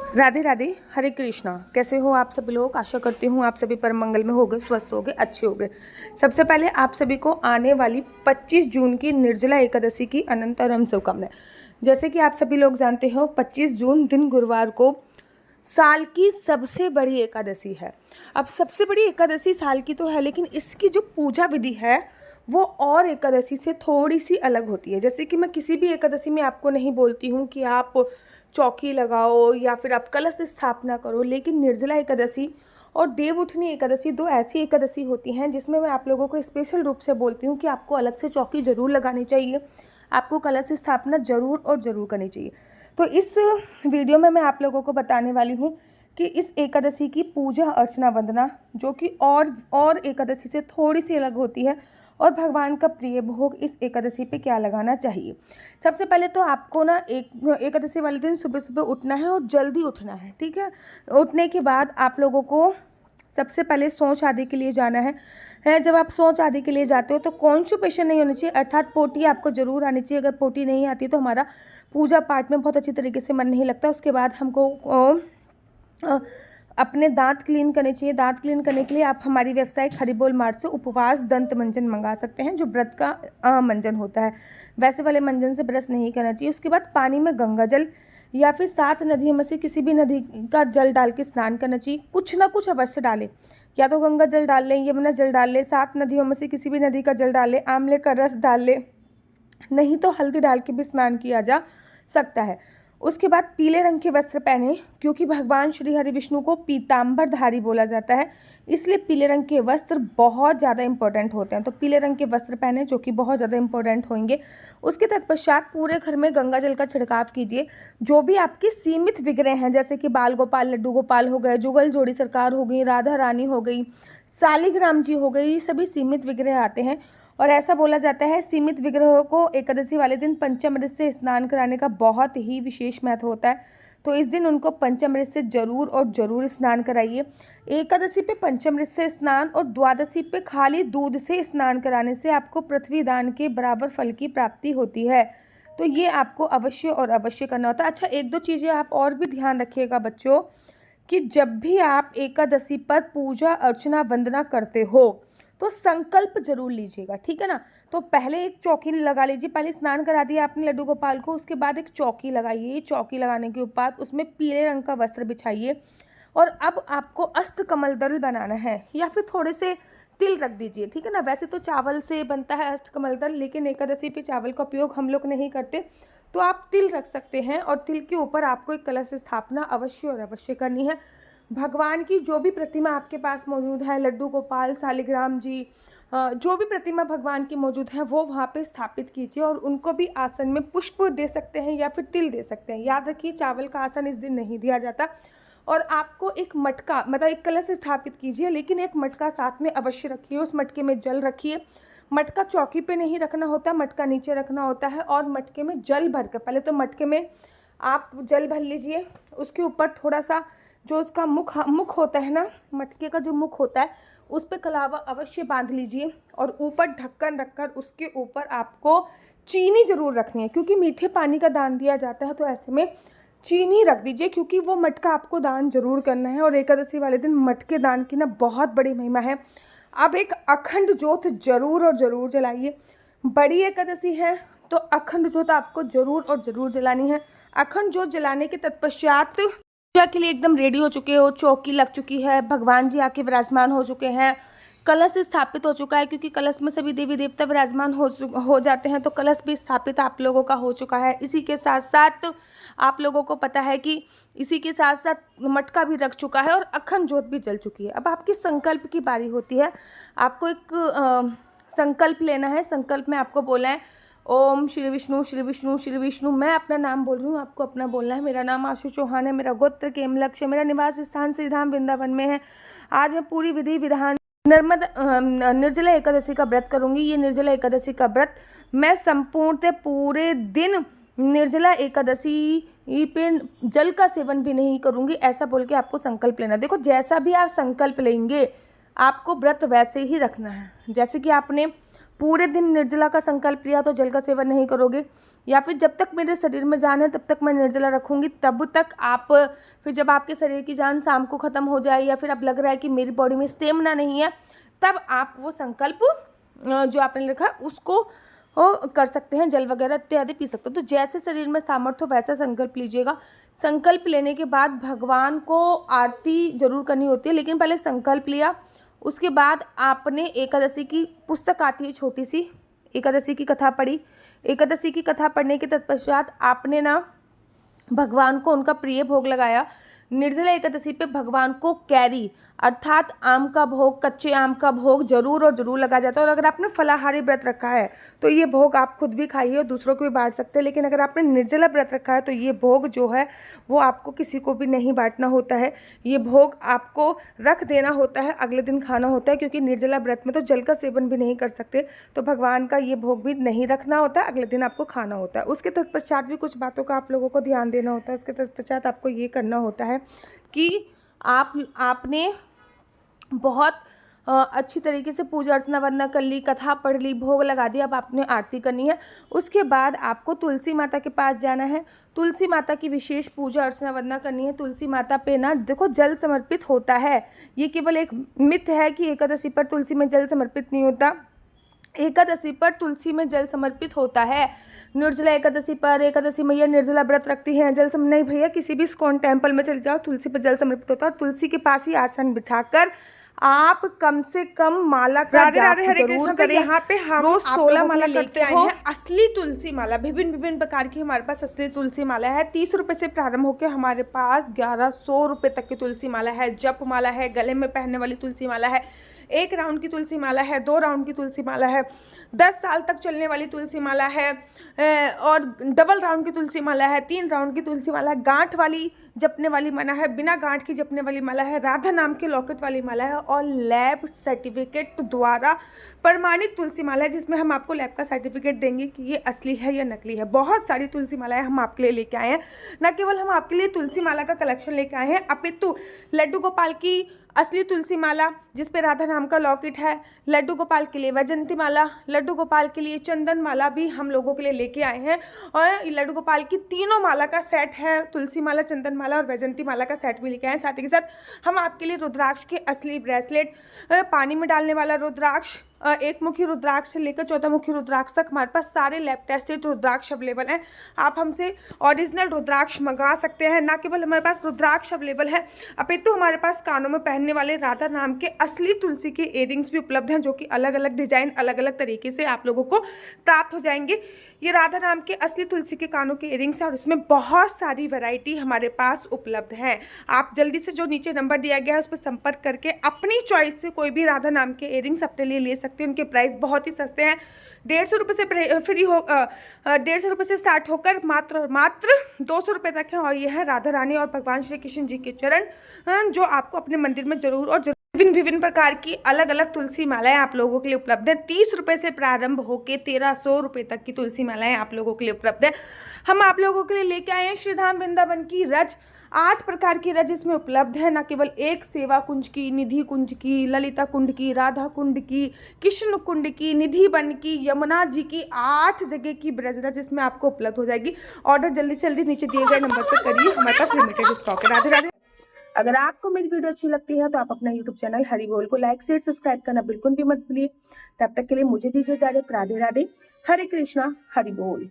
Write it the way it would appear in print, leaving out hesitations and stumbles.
राधे राधे, हरे कृष्णा। कैसे हो आप सभी लोग? आशा करती हूँ आप सभी परम मंगल में होगे, स्वस्थ होगे, अच्छे होगे। सबसे पहले आप सभी को आने वाली 25 जून की निर्जला एकादशी की अनंतरम शुभकामनाएं। जैसे कि आप सभी लोग जानते हो, 25 जून दिन गुरुवार को साल की सबसे बड़ी एकादशी है। अब सबसे बड़ी एकादशी साल की तो है, लेकिन इसकी जो पूजा विधि है वो और एकादशी से थोड़ी सी अलग होती है। जैसे कि मैं किसी भी एकादशी में आपको नहीं बोलती हूँ कि आप चौकी लगाओ या फिर आप कलश स्थापना करो, लेकिन निर्जला एकादशी और देवउठनी एकादशी दो ऐसी एकादशी होती हैं जिसमें मैं आप लोगों को स्पेशल रूप से बोलती हूँ कि आपको अलग से चौकी जरूर लगानी चाहिए, आपको कलश स्थापना जरूर और ज़रूर करनी चाहिए। तो इस वीडियो में मैं आप लोगों को बताने वाली हूँ कि इस एकादशी की पूजा अर्चना वंदना, जो कि और एकादशी से थोड़ी सी अलग होती है, और भगवान का प्रिय भोग इस एकादशी पे क्या लगाना चाहिए। सबसे पहले तो आपको ना एकादशी वाले दिन सुबह सुबह उठना है और जल्दी उठना है, ठीक है। उठने के बाद आप लोगों को सबसे पहले सोच आदि के लिए जाना है। जब आप सोच आदि के लिए जाते हो तो कॉन्स्टिपेशन नहीं होनी चाहिए, अर्थात पोटी आपको जरूर आनी चाहिए। अगर पोटी नहीं आती तो हमारा पूजा पाठ में बहुत अच्छी तरीके से मन नहीं लगता। उसके बाद हमको अपने दांत क्लीन करने चाहिए। दांत क्लीन करने के लिए आप हमारी वेबसाइट हरिबोल मार्ट से उपवास दंत मंजन मंगा सकते हैं, जो व्रत का मंजन होता है। वैसे वाले मंजन से ब्रश नहीं करना चाहिए। उसके बाद पानी में गंगा जल या फिर 7 नदियों में से किसी भी नदी का जल डाल के स्नान करना चाहिए। कुछ ना कुछ अवश्य डालें, या तो गंगा जल डाल लें, यमुना जल डाल लें, 7 नदियों में से किसी भी नदी का जल डाल लें, आंवले का रस डाल लें, नहीं तो हल्दी डाल के भी स्नान किया जा सकता है। उसके बाद पीले रंग के वस्त्र पहने, क्योंकि भगवान श्री हरि विष्णु को पीताम्बरधारी बोला जाता है, इसलिए पीले रंग के वस्त्र बहुत ज़्यादा इंपॉर्टेंट होते हैं। तो पीले रंग के वस्त्र पहने जो कि बहुत ज़्यादा इंपॉर्टेंट होंगे। उसके तत्पश्चात पूरे घर में गंगा जल का छिड़काव कीजिए। जो भी आपके सीमित विग्रह हैं, जैसे कि बाल गोपाल, लड्डू गोपाल हो गए, जुगल जोड़ी सरकार हो गई, राधा रानी हो गई, शालिग्राम जी हो गई, ये सभी सीमित विग्रह आते हैं। और ऐसा बोला जाता है सीमित विग्रहों को एकादशी वाले दिन पंचामृत से स्नान कराने का बहुत ही विशेष महत्व होता है। तो इस दिन उनको पंचामृत से जरूर और जरूर स्नान कराइए। एकादशी पे पंचामृत से स्नान और द्वादशी पे खाली दूध से स्नान कराने से आपको पृथ्वी दान के बराबर फल की प्राप्ति होती है। तो ये आपको अवश्य और अवश्य करना होता है। अच्छा, 1-2 चीज़ें आप और भी ध्यान रखिएगा बच्चों, कि जब भी आप एकादशी पर पूजा अर्चना वंदना करते हो तो संकल्प जरूर लीजिएगा, ठीक है ना। तो पहले एक चौकी लगा लीजिए। पहले स्नान करा दिया आपने लड्डू गोपाल को, उसके बाद एक चौकी लगाइए। चौकी लगाने के बाद उसमें पीले रंग का वस्त्र बिछाइए, और अब आपको अष्टकमल दल बनाना है, या फिर थोड़े से तिल रख दीजिए, ठीक है ना। वैसे तो चावल से बनता है अष्टकमल दल, लेकिन एकादशी पे चावल का उपयोग हम लोग नहीं करते, तो आप तिल रख सकते हैं। और तिल के ऊपर आपको एक कलश स्थापना अवश्य और अवश्य करनी है। भगवान की जो भी प्रतिमा आपके पास मौजूद है, लड्डू गोपाल, शालिग्राम जी, जो भी प्रतिमा भगवान की मौजूद है वो वहाँ पे स्थापित कीजिए, और उनको भी आसन में पुष्प दे सकते हैं या फिर तिल दे सकते हैं। याद रखिए, चावल का आसन इस दिन नहीं दिया जाता। और आपको एक मटका, मतलब एक कलश स्थापित कीजिए, लेकिन एक मटका साथ में अवश्य रखिए। उस मटके में जल रखिए। मटका चौकी पे नहीं रखना होता, मटका नीचे रखना होता है। और मटके में जल भर कर, पहले तो मटके में आप जल भर लीजिए, उसके ऊपर थोड़ा सा जो उसका मुख होता है ना, मटके का जो मुख होता है, उस पर कलावा अवश्य बांध लीजिए। और ऊपर ढक्कन रखकर उसके ऊपर आपको चीनी ज़रूर रखनी है, क्योंकि मीठे पानी का दान दिया जाता है, तो ऐसे में चीनी रख दीजिए, क्योंकि वो मटका आपको दान जरूर करना है। और एकादशी वाले दिन मटके दान की ना बहुत बड़ी महिमा है। अब एक अखंड ज्योत जरूर और ज़रूर जलाइए। बड़ी एकादशी है तो अखंड ज्योत आपको जरूर और ज़रूर जलानी है। अखंड ज्योत जलाने के तत्पश्चात पूजा के लिए एकदम रेडी हो चुके हो, चौकी लग चुकी है, भगवान जी आके विराजमान हो चुके हैं, कलश स्थापित हो चुका है, क्योंकि कलश में सभी देवी देवता विराजमान हो जाते हैं, तो कलश भी स्थापित आप लोगों का हो चुका है। इसी के साथ साथ आप लोगों को पता है कि इसी के साथ साथ मटका भी रख चुका है और अखंड ज्योत भी जल चुकी है। अब आपकी संकल्प की बारी होती है। आपको एक संकल्प लेना है। संकल्प में आपको बोला है ओम श्री विष्णु श्री विष्णु श्री विष्णु। मैं अपना नाम बोल रही हूँ, आपको अपना बोलना है। मेरा नाम आशु चौहान है, मेरा गोत्र केमलक्ष्य, मेरा निवास स्थान श्रीधाम वृंदावन में है। आज मैं पूरी विधि विधान निर्जला एकादशी का व्रत करूंगी। ये निर्जला एकादशी का व्रत मैं संपूर्णतः पूरे दिन निर्जला एकादशी पे जल का सेवन भी नहीं करूंगी, ऐसा बोल के आपको संकल्प लेना। देखो, जैसा भी आप संकल्प लेंगे आपको व्रत वैसे ही रखना है। जैसे कि आपने पूरे दिन निर्जला का संकल्प लिया तो जल का सेवन नहीं करोगे, या फिर जब तक मेरे शरीर में जान है तब तक मैं निर्जला रखूँगी, तब तक आप, फिर जब आपके शरीर की जान शाम को ख़त्म हो जाए या फिर अब लग रहा है कि मेरी बॉडी में स्टेमिना नहीं है, तब आप वो संकल्प जो आपने लिखा उसको कर सकते हैं, जल वगैरह इत्यादि पी सकते हो। तो जैसे शरीर में सामर्थ्य हो वैसा संकल्प लीजिएगा। संकल्प लेने के बाद भगवान को आरती जरूर करनी होती है, लेकिन पहले संकल्प लिया, उसके बाद आपने एकादशी की पुस्तक आती है छोटी सी, एकादशी की कथा पढ़ी। एकादशी की कथा पढ़ने के तत्पश्चात आपने ना भगवान को उनका प्रिय भोग लगाया। निर्जला एकादशी पे भगवान को कैरी अर्थात आम का भोग, कच्चे आम का भोग जरूर और जरूर लगाया जाता है। और अगर आपने फलाहारी व्रत रखा है तो ये भोग आप खुद भी खाइए और दूसरों को भी बांट सकते हैं, लेकिन अगर आपने निर्जला व्रत रखा है तो ये भोग जो है वो आपको किसी को भी नहीं बांटना होता है। ये भोग आपको रख देना होता है, अगले दिन खाना होता है, क्योंकि निर्जला व्रत में तो जल का सेवन भी नहीं कर सकते, तो भगवान का ये भोग भी नहीं रखना होता है, अगले दिन आपको खाना होता है। उसके तत्पश्चात भी कुछ बातों का आप लोगों को ध्यान देना होता है। उसके तत्पश्चात आपको ये करना होता है कि आपने बहुत अच्छी तरीके से पूजा अर्चना वंदना कर ली, कथा पढ़ ली, भोग लगा दिया, अब आपने आरती करनी है। उसके बाद आपको तुलसी माता के पास जाना है, तुलसी माता की विशेष पूजा अर्चना वंदना करनी है। तुलसी माता पे ना देखो जल समर्पित होता है, ये केवल एक मिथ है कि एकादशी पर तुलसी में जल समर्पित नहीं होता। एकादशी पर तुलसी में जल समर्पित होता है। निर्जला एकादशी पर एकादशी मैया निर्जला व्रत रखती हैं, जल सम नहीं भैया, किसी भी इस्कॉन टेम्पल में चले जाओ, तुलसी पर जल समर्पित होता है। तुलसी के पास ही आसन बिछाकर आप कम से कम माला का जाप जरूर करें। यहाँ पे हम रोज 16 माला लेके आए हैं। असली तुलसी माला विभिन्न प्रकार की हमारे पास असली तुलसी माला है। 30 रुपए से प्रारंभ होकर हमारे पास 1100 रुपए तक की तुलसी माला है। जप माला है, गले में पहनने वाली तुलसी माला है, 1 राउंड की तुलसी माला है, 2 राउंड की तुलसी माला है, 10 साल तक चलने वाली तुलसी माला है, और डबल राउंड की तुलसी माला है, 3 राउंड की तुलसी माला है, गांठ वाली जपने वाली माला है, बिना गांठ की जपने वाली माला है, राधा नाम के लॉकेट वाली माला है, और लैब सर्टिफिकेट द्वारा प्रमाणित तुलसी माला है, जिसमें हम आपको लैब का सर्टिफिकेट देंगे कि ये असली है या नकली है। बहुत सारी तुलसी मालाएं हम आपके लिए लेके आए हैं। न केवल हम आपके लिए तुलसी माला का कलेक्शन लेके आए हैं, अपितु लड्डू गोपाल की असली तुलसी माला जिसपे राधा नाम का लॉकेट है, लड्डू गोपाल के लिए वैजंती माला, लड्डू गोपाल के लिए चंदन माला भी हम लोगों के लिए लेके आए हैं। और लड्डू गोपाल की तीनों माला का सेट है, तुलसी माला, चंदन माला और वैजंती माला का सेट भी लेके आए हैं। साथ ही के साथ हम आपके लिए रुद्राक्ष के असली ब्रेसलेट, पानी में डालने वाला रुद्राक्ष, 1 मुखी रुद्राक्ष से लेकर 14 मुखी रुद्राक्ष तक हमारे पास सारे लैब टेस्टेड रुद्राक्ष अवेलेबल हैं। आप हमसे ओरिजिनल रुद्राक्ष मंगा सकते हैं। ना केवल हमारे पास रुद्राक्ष अवेलेबल है, अपितु हमारे पास कानों में पहनने वाले राधा नाम के असली तुलसी के इयरिंग्स भी उपलब्ध हैं, जो कि अलग अलग डिजाइन, अलग अलग तरीके से आप लोगों को प्राप्त हो जाएंगे। ये राधा नाम के असली तुलसी के कानों के इयरिंग्स हैं और इसमें बहुत सारी वैरायटी हमारे पास उपलब्ध है। आप जल्दी से जो नीचे नंबर दिया गया है उस पर संपर्क करके अपनी चॉइस से कोई भी राधा नाम के इयरिंग्स अपने लिए ले सकते हैं। उनके प्राइस बहुत ही सस्ते हैं, 150 रुपये से 150 रुपये से स्टार्ट होकर मात्र 200 रुपये तक है। और ये है राधा रानी और भगवान श्री कृष्ण जी के चरण, जो आपको अपने मंदिर में जरूर और विभिन्न प्रकार की अलग अलग तुलसी मालाएं आप लोगों के लिए उपलब्ध है। 30 रुपये से प्रारंभ होकर 1300 रुपये तक की तुलसी मालाएं आप लोगों के लिए उपलब्ध है। हम आप लोगों के लिए लेके आए हैं श्रीधाम वृंदावन की रज, 8 प्रकार की रज इसमें उपलब्ध है। न केवल एक सेवा कुंज की, निधि कुंज की, ललिता कुंड की, राधा कुंड की, कृष्ण कुंड की, निधि वन की, यमुना जी की, 8 जगह की ब्रज रज इसमें आपको उपलब्ध हो जाएगी। ऑर्डर जल्दी से जल्दी नीचे दिए गए नंबर पर करिए, हमारे पास लिमिटेड स्टॉक है। राधे राधे। अगर आपको मेरी वीडियो अच्छी लगती है तो आप अपना यूट्यूब चैनल हरि बोल को लाइक शेयर सब्सक्राइब करना बिल्कुल भी मत भूलिए। तब तक के लिए मुझे दीजिए इजाजत। राधे राधे। हरे कृष्णा, हरि बोल।